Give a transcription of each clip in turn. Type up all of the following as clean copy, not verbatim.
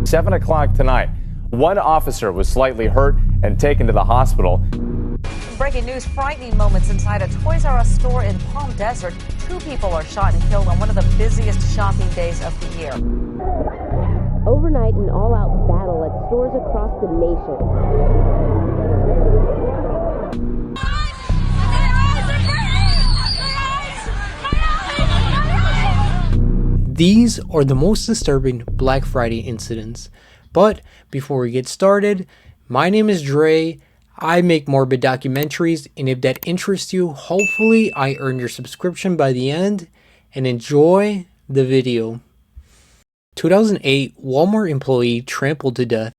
7 o'clock tonight. One officer was slightly hurt and taken to the hospital. Breaking news, frightening moments inside a Toys R Us store in Palm Desert. 2 people are shot and killed on one of the busiest shopping days of the year. Overnight, an all-out battle at stores across the nation. These are the most disturbing Black Friday incidents. But before we get started, my name is Dre. I make morbid documentaries, and if that interests you, hopefully I earn your subscription by the end, and enjoy the video. 2008, Walmart employee trampled to death.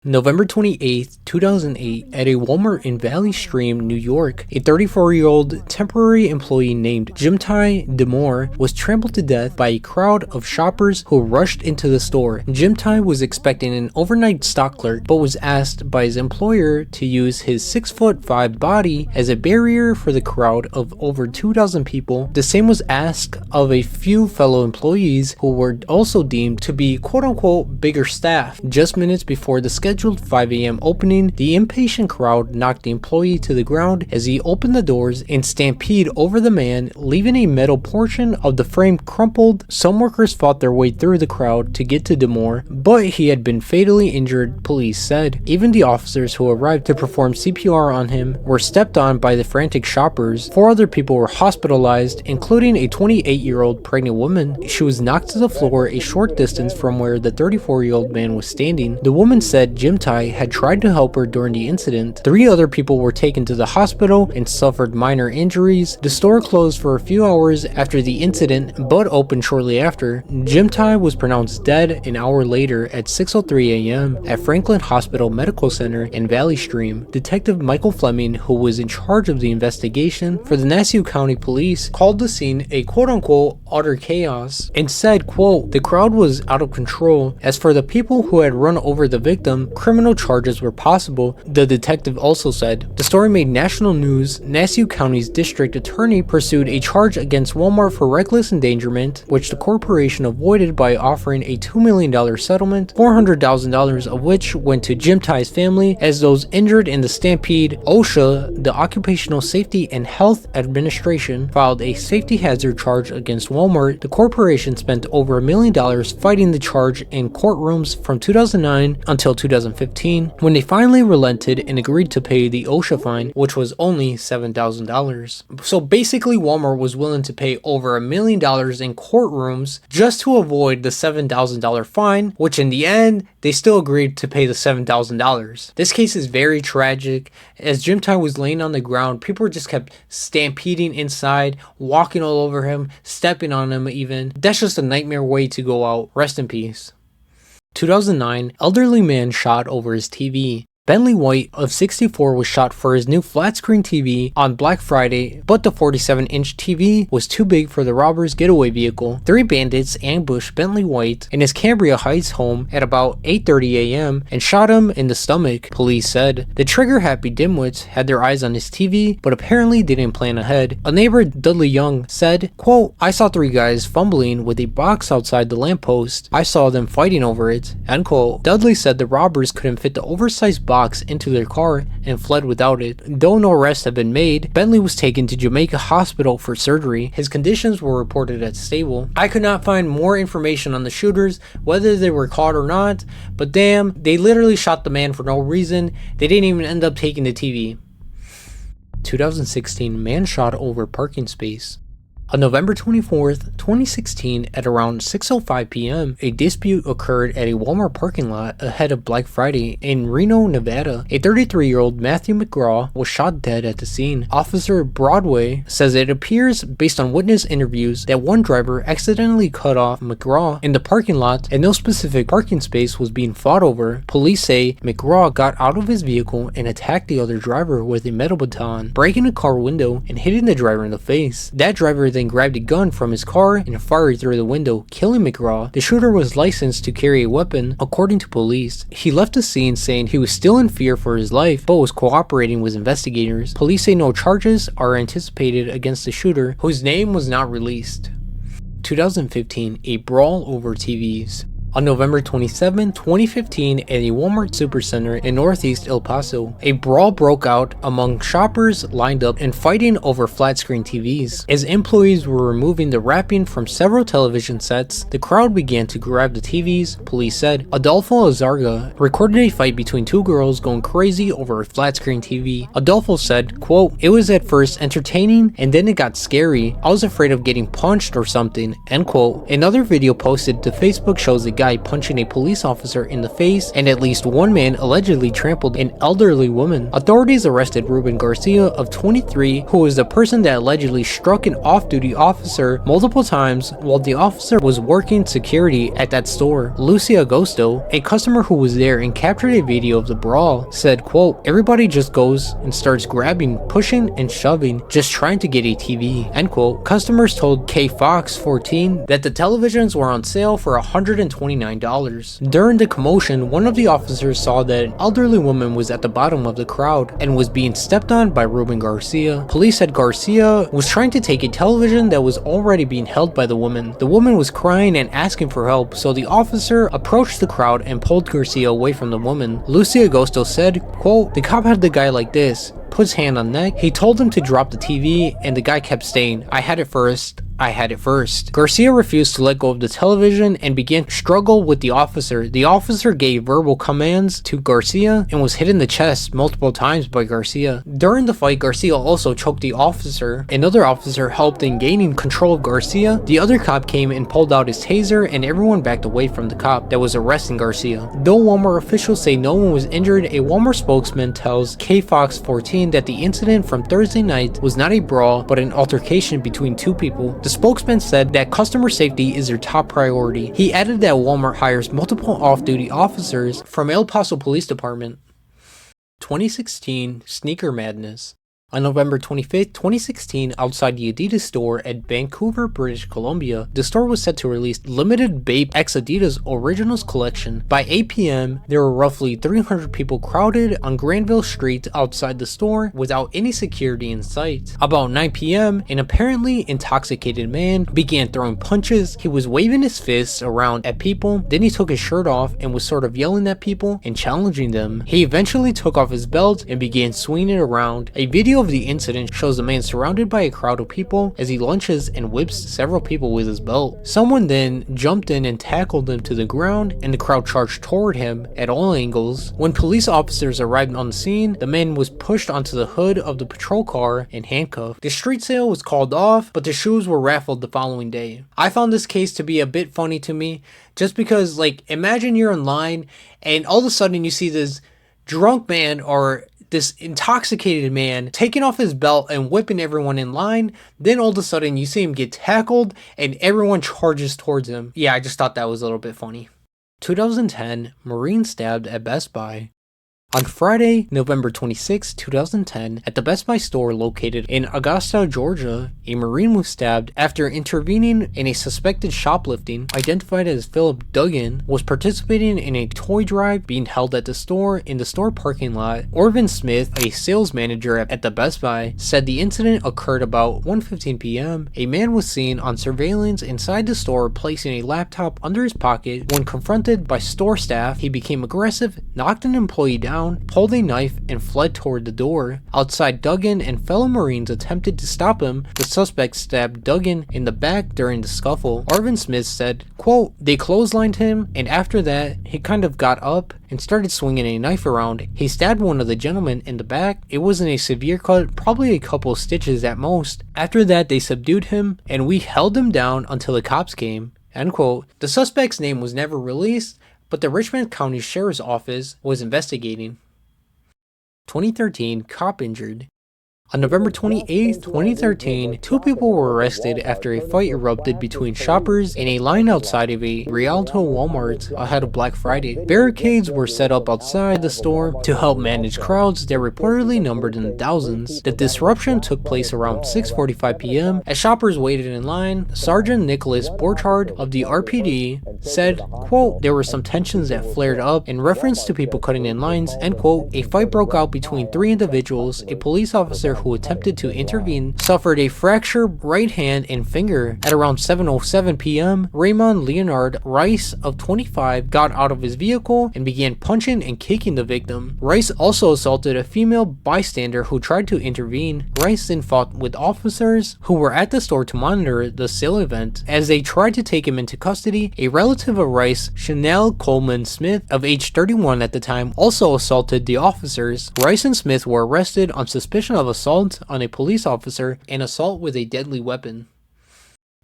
November 28, 2008, at a Walmart in Valley Stream, New York, a 34-year-old temporary employee named Jimtai Demore was trampled to death by a crowd of shoppers who rushed into the store. Jimtai was expecting an overnight stock clerk, but was asked by his employer to use his 6'5" body as a barrier for the crowd of over 2,000 people. The same was asked of a few fellow employees who were also deemed to be quote-unquote bigger staff. Just minutes before the scheduled 5 a.m. opening, the impatient crowd knocked the employee to the ground as he opened the doors and stampeded over the man, leaving a metal portion of the frame crumpled. Some workers fought their way through the crowd to get to Demore, but he had been fatally injured, police said. Even the officers who arrived to perform CPR on him were stepped on by the frantic shoppers. 4 other people were hospitalized, including a 28-year-old pregnant woman. She was knocked to the floor a short distance from where the 34-year-old man was standing. The woman said Jimtai had tried to help her during the incident. 3 other people were taken to the hospital and suffered minor injuries. The store closed for a few hours after the incident, but opened shortly after. Jimtai was pronounced dead an hour later at 6:03 a.m. at Franklin Hospital Medical Center in Valley Stream. Detective Michael Fleming, who was in charge of the investigation for the Nassau County Police, called the scene a quote-unquote utter chaos and said, quote, "The crowd was out of control. As for the people who had run over the victim, criminal charges were possible," the detective also said. The story made national news. Nassau County's district attorney pursued a charge against Walmart for reckless endangerment, which the corporation avoided by offering a $2 million settlement, $400,000 of which went to Jimtai's family as those injured in the stampede. OSHA, the Occupational Safety and Health Administration, filed a safety hazard charge against Walmart. The corporation spent over $1 million fighting the charge in courtrooms from 2009 until 2015, when they finally relented and agreed to pay the OSHA fine, which was only $7,000. So basically, Walmart was willing to pay over $1 million in courtrooms just to avoid the $7,000 fine, which in the end, they still agreed to pay the $7,000. This case is very tragic. As Jimtai was laying on the ground, people just kept stampeding inside, walking all over him, stepping on him even. That's just a nightmare way to go out. Rest in peace. 2009, elderly man shot over his TV. Bentley White of 64 was shot for his new flat-screen TV on Black Friday, but the 47-inch TV was too big for the robber's getaway vehicle. 3 bandits ambushed Bentley White in his Cambria Heights home at about 8:30 a.m. and shot him in the stomach, police said. The trigger-happy dimwits had their eyes on his TV, but apparently didn't plan ahead. A neighbor, Dudley Young, said, quote, "I saw 3 guys fumbling with a box outside the lamppost. I saw them fighting over it," end quote. Dudley said the robbers couldn't fit the oversized box into their car and fled without it. Though no arrests have been made, Bentley was taken to Jamaica Hospital for surgery. His conditions were reported as stable. I could not find more information on the shooters, whether they were caught or not, but damn, they literally shot the man for no reason. They didn't even end up taking the TV. 2016, man shot over parking space. On November 24th, 2016, at around 6:05 p.m., a dispute occurred at a Walmart parking lot ahead of Black Friday in Reno, Nevada. A 33-year-old Matthew McGraw was shot dead at the scene. Officer Broadway says it appears, based on witness interviews, that one driver accidentally cut off McGraw in the parking lot and no specific parking space was being fought over. Police say McGraw got out of his vehicle and attacked the other driver with a metal baton, breaking a car window and hitting the driver in the face. That driver then grabbed a gun from his car and fired through the window, killing McGraw. The shooter was licensed to carry a weapon, according to police. He left the scene saying he was still in fear for his life, but was cooperating with investigators. Police say no charges are anticipated against the shooter, whose name was not released. 2015, a brawl over TVs. On November 27, 2015, at a Walmart Supercenter in northeast El Paso, a brawl broke out among shoppers lined up and fighting over flat-screen TVs. As employees were removing the wrapping from several television sets, the crowd began to grab the TVs, police said. Adolfo Azarga recorded a fight between two girls going crazy over a flat-screen TV. Adolfo said, quote, "It was at first entertaining and then it got scary. I was afraid of getting punched or something," end quote. Another video posted to Facebook shows a guy punching a police officer in the face, and at least one man allegedly trampled an elderly woman. Authorities arrested Ruben Garcia of 23, who was the person that allegedly struck an off-duty officer multiple times while the officer was working security at that store. Lucy Agosto, a customer who was there and captured a video of the brawl, said, quote, "Everybody just goes and starts grabbing, pushing, and shoving, just trying to get a TV," end quote. Customers told KFOX 14 that the televisions were on sale for $129. During the commotion, one of the officers saw that an elderly woman was at the bottom of the crowd and was being stepped on by Ruben Garcia. Police said Garcia was trying to take a television that was already being held by the woman. The woman was crying and asking for help, so the officer approached the crowd and pulled Garcia away from the woman. Lucy Agosto said, quote, "The cop had the guy like this, put his hand on neck. He told him to drop the TV and the guy kept saying, 'I had it first. I had it first.'" Garcia refused to let go of the television and began to struggle with the officer. The officer gave verbal commands to Garcia and was hit in the chest multiple times by Garcia. During the fight, Garcia also choked the officer. Another officer helped in gaining control of Garcia. The other cop came and pulled out his taser, and everyone backed away from the cop that was arresting Garcia. Though Walmart officials say no one was injured, a Walmart spokesman tells KFOX 14 that the incident from Thursday night was not a brawl but an altercation between two people. The spokesman said that customer safety is their top priority. He added that Walmart hires multiple off-duty officers from El Paso Police Department. 2016 Sneaker Madness. On November 25, 2016, outside the Adidas store at Vancouver, British Columbia, the store was set to release limited Bape X Adidas Originals collection. By 8 p.m., there were roughly 300 people crowded on Granville Street outside the store without any security in sight. About 9 p.m., an apparently intoxicated man began throwing punches. He was waving his fists around at people, then he took his shirt off and was sort of yelling at people and challenging them. He eventually took off his belt and began swinging it around. A video of the incident shows a man surrounded by a crowd of people as he lunges and whips several people with his belt. Someone then jumped in and tackled him to the ground, and the crowd charged toward him at all angles. When police officers arrived on the scene, the man was pushed onto the hood of the patrol car and handcuffed. The street sale was called off, but the shoes were raffled the following day. I found this case to be a bit funny to me, just because, like, imagine you're in line and all of a sudden you see this drunk man or this intoxicated man taking off his belt and whipping everyone in line. Then all of a sudden you see him get tackled and everyone charges towards him. Yeah, I just thought that was a little bit funny. 2010, Marine stabbed at Best Buy. On Friday, November 26, 2010, at the Best Buy store located in Augusta, Georgia, a Marine was stabbed after intervening in a suspected shoplifting. Identified as Philip Duggan, was participating in a toy drive being held at the store in the store parking lot. Orvin Smith, a sales manager at the Best Buy, said the incident occurred about 1:15 p.m. A man was seen on surveillance inside the store placing a laptop under his pocket. When confronted by store staff, he became aggressive, knocked an employee down, pulled a knife, and fled toward the door. Outside, Duggan and fellow Marines attempted to stop him. The suspect stabbed Duggan in the back during the scuffle. Orvin Smith said, quote, "They clotheslined him, and after that, he kind of got up and started swinging a knife around. He stabbed one of the gentlemen in the back. It wasn't a severe cut, probably a couple stitches at most. After that, they subdued him, and we held him down until the cops came." End quote. The suspect's name was never released, but the Richmond County Sheriff's Office was investigating. 2013, cop injured. On November 28, 2013, two people were arrested after a fight erupted between shoppers in a line outside of a Rialto Walmart ahead of Black Friday. Barricades were set up outside the store to help manage crowds that reportedly numbered in the thousands. The disruption took place around 6:45 p.m. As shoppers waited in line, Sergeant Nicholas Borchard of the RPD said, quote, "There were some tensions that flared up in reference to people cutting in lines," end quote. A fight broke out between three individuals. A police officer who attempted to intervene suffered a fractured right hand and finger. At around 7:07 p.m., Raymond Leonard Rice of 25 got out of his vehicle and began punching and kicking the victim. Rice also assaulted a female bystander who tried to intervene. Rice then fought with officers who were at the store to monitor the sale event. As they tried to take him into custody, a relative of Rice, Chanel Coleman Smith, of age 31 at the time, also assaulted the officers. Rice and Smith were arrested on suspicion of assault on a police officer and assault with a deadly weapon.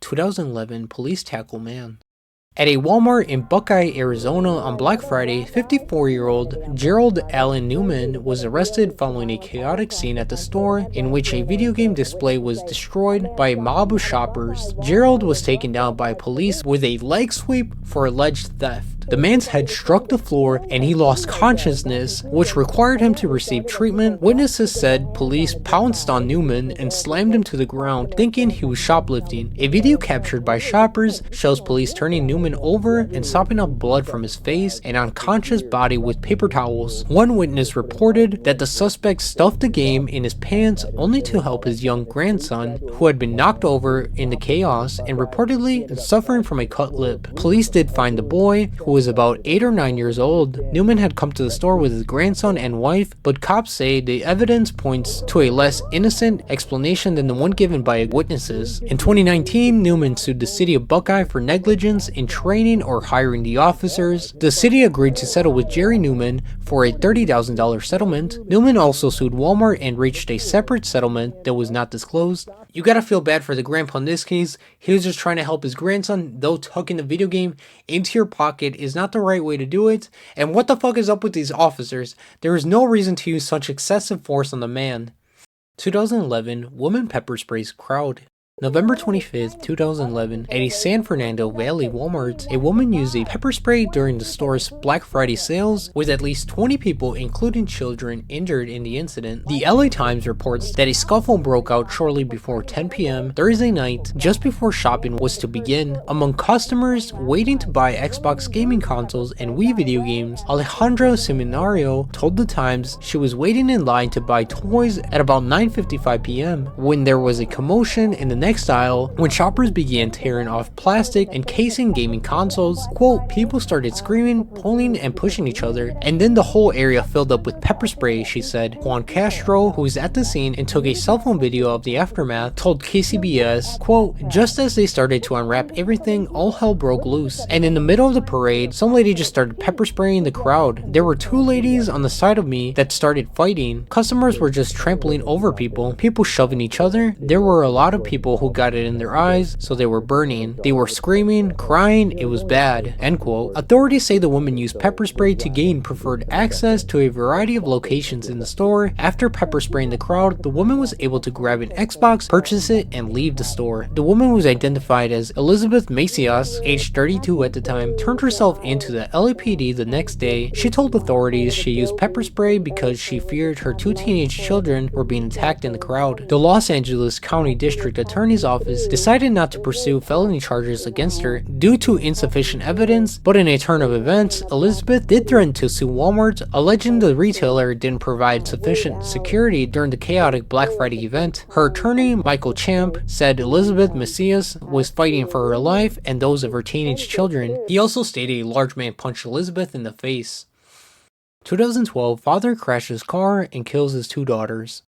2011 Police Tackle Man. At a Walmart in Buckeye, Arizona on Black Friday, 54-year-old Gerald Allen Newman was arrested following a chaotic scene at the store in which a video game display was destroyed by a mob of shoppers. Gerald was taken down by police with a leg sweep for alleged theft. The man's head struck the floor and he lost consciousness, which required him to receive treatment. Witnesses said police pounced on Newman and slammed him to the ground, thinking he was shoplifting. A video captured by shoppers shows police turning Newman over and sopping up blood from his face and unconscious body with paper towels. One witness reported that the suspect stuffed the game in his pants only to help his young grandson, who had been knocked over in the chaos and reportedly suffering from a cut lip. Police did find the boy, who was about 8 or 9 years old. Newman had come to the store with his grandson and wife, but cops say the evidence points to a less innocent explanation than the one given by witnesses. In 2019, Newman sued the city of Buckeye for negligence in training or hiring the officers. The city agreed to settle with Jerry Newman for a $30,000 settlement. Newman also sued Walmart and reached a separate settlement that was not disclosed. You gotta feel bad for the grandpa in this case. He was just trying to help his grandson, though tucking the video game into your pocket is not the right way to do it. And what the fuck is up with these officers? There is no reason to use such excessive force on the man. 2011 Woman Pepper Sprays Crowd. November 25th, 2011, at a San Fernando Valley Walmart, a woman used a pepper spray during the store's Black Friday sales, with at least 20 people, including children, injured in the incident. The LA Times reports that a scuffle broke out shortly before 10 p.m. Thursday night, just before shopping was to begin. Among customers waiting to buy Xbox gaming consoles and Wii video games, Alejandra Seminario told the Times she was waiting in line to buy toys at about 9:55 p.m. when there was a commotion in the next aisle when shoppers began tearing off plastic and casing gaming consoles. Quote, people started screaming, pulling, and pushing each other, and then the whole area filled up with pepper spray, she said. Juan Castro, who was at the scene and took a cell phone video of the aftermath, told KCBS, quote, just as they started to unwrap everything, all hell broke loose. And in the middle of the parade, some lady just started pepper spraying the crowd. There were two ladies on the side of me that started fighting. Customers were just trampling over people shoving each other. There were a lot of people who got it in their eyes, so they were burning. They were screaming, crying, it was bad, end quote. Authorities say the woman used pepper spray to gain preferred access to a variety of locations in the store. After pepper spraying the crowd, the woman was able to grab an Xbox, purchase it, and leave the store. The woman was identified as Elizabeth Macias, age 32 at the time, turned herself into the LAPD the next day. She told authorities she used pepper spray because she feared her two teenage children were being attacked in the crowd. The Los Angeles County District Attorney's Office decided not to pursue felony charges against her due to insufficient evidence, but in a turn of events, Elizabeth did threaten to sue Walmart, alleging the retailer didn't provide sufficient security during the chaotic Black Friday event. Her attorney, Michael Champ, said Elizabeth Macias was fighting for her life and those of her teenage children. He also stated a large man punched Elizabeth in the face. 2012, father crashes car and kills his two daughters.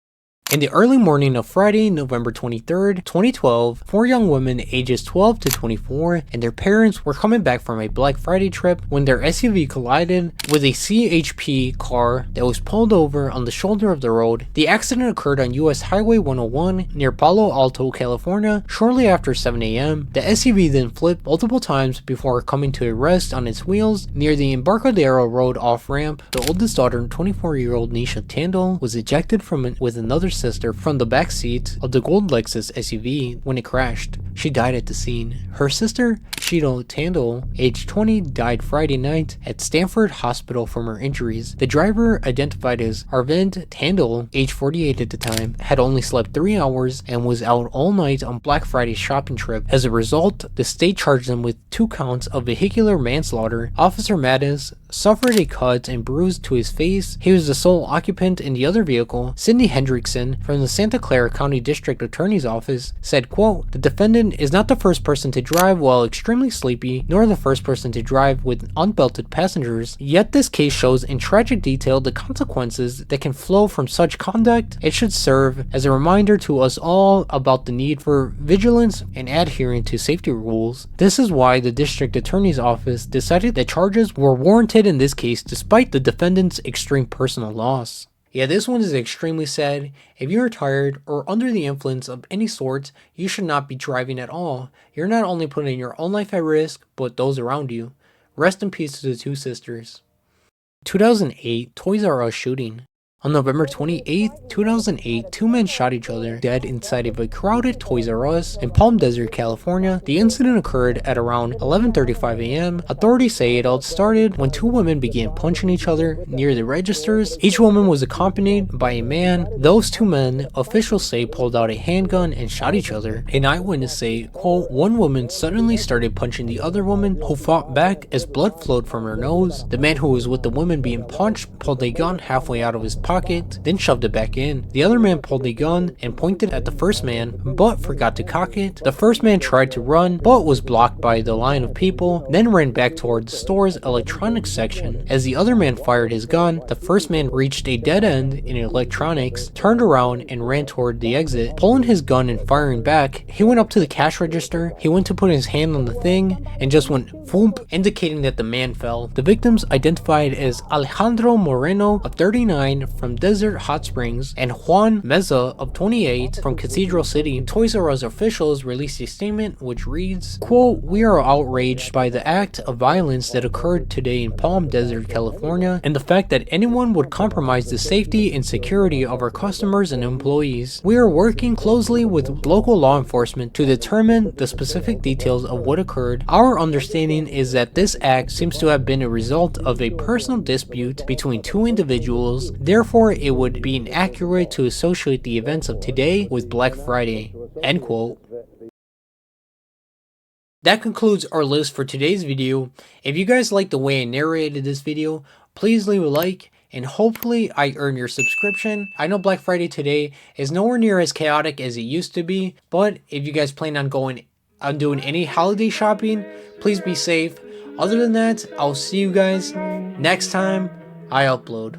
In the early morning of Friday, November 23rd, 2012, four young women ages 12 to 24 and their parents were coming back from a Black Friday trip when their SUV collided with a CHP car that was pulled over on the shoulder of the road. The accident occurred on US Highway 101 near Palo Alto, California, shortly after 7 a.m. The SUV then flipped multiple times before coming to a rest on its wheels near the Embarcadero Road off-ramp. The oldest daughter, 24-year-old Nisha Tandil, was ejected from it with another sister from the back seat of the gold Lexus SUV when it crashed. She died at the scene. Her sister, Sheetal Tandil, age 20, died Friday night at Stanford Hospital from her injuries. The driver, identified as Arvind Tandil, age 48 at the time, had only slept 3 hours and was out all night on Black Friday's shopping trip. As a result, the state charged them with 2 counts of vehicular manslaughter. Officer Mattis suffered a cut and bruise to his face. He was the sole occupant in the other vehicle. Cindy Hendrickson from the Santa Clara County District Attorney's Office said, quote, "The defendant is not the first person to drive while extremely sleepy, nor the first person to drive with unbelted passengers, yet this case shows in tragic detail the consequences that can flow from such conduct. It should serve as a reminder to us all about the need for vigilance and adhering to safety rules. This is why the District Attorney's Office decided that charges were warranted in this case despite the defendant's extreme personal loss." Yeah, this one is extremely sad. If you are tired or under the influence of any sort, you should not be driving at all. You're not only putting your own life at risk, but those around you. Rest in peace to the two sisters. 2008 Toys R Us shooting. On November 28, 2008, two men shot each other dead inside of a crowded Toys R Us in Palm Desert, California. The incident occurred at around 11:35 a.m. Authorities say it all started when two women began punching each other near the registers. Each woman was accompanied by a man. Those two men, officials say, pulled out a handgun and shot each other. An eyewitness say, quote, "One woman suddenly started punching the other woman, who fought back as blood flowed from her nose. The man who was with the woman being punched pulled a gun halfway out of his pocket, then shoved it back in. The other man pulled a gun and pointed at the first man, but forgot to cock it. The first man tried to run, but was blocked by the line of people, then ran back toward the store's electronics section. As the other man fired his gun, the first man reached a dead end in electronics, turned around and ran toward the exit. Pulling his gun and firing back, he went up to the cash register. He went to put his hand on the thing and just went whoomp, indicating that the man fell. The victims identified as Alejandro Moreno of 39 from Desert Hot Springs and Juan Meza of 28 from Cathedral City. Toys R Us officials released a statement which reads, quote, "We are outraged by the act of violence that occurred today in Palm Desert, California, and the fact that anyone would compromise the safety and security of our customers and employees. We are working closely with local law enforcement to determine the specific details of what occurred. Our understanding is that this act seems to have been a result of a personal dispute between two individuals. Therefore, it would be inaccurate to associate the events of today with Black Friday." End quote. That concludes our list for today's video. If you guys like the way I narrated this video, please leave a like and hopefully I earn your subscription. I know Black Friday today is nowhere near as chaotic as it used to be, but if you guys plan on doing any holiday shopping, please be safe. Other than that, I'll see you guys next time I upload.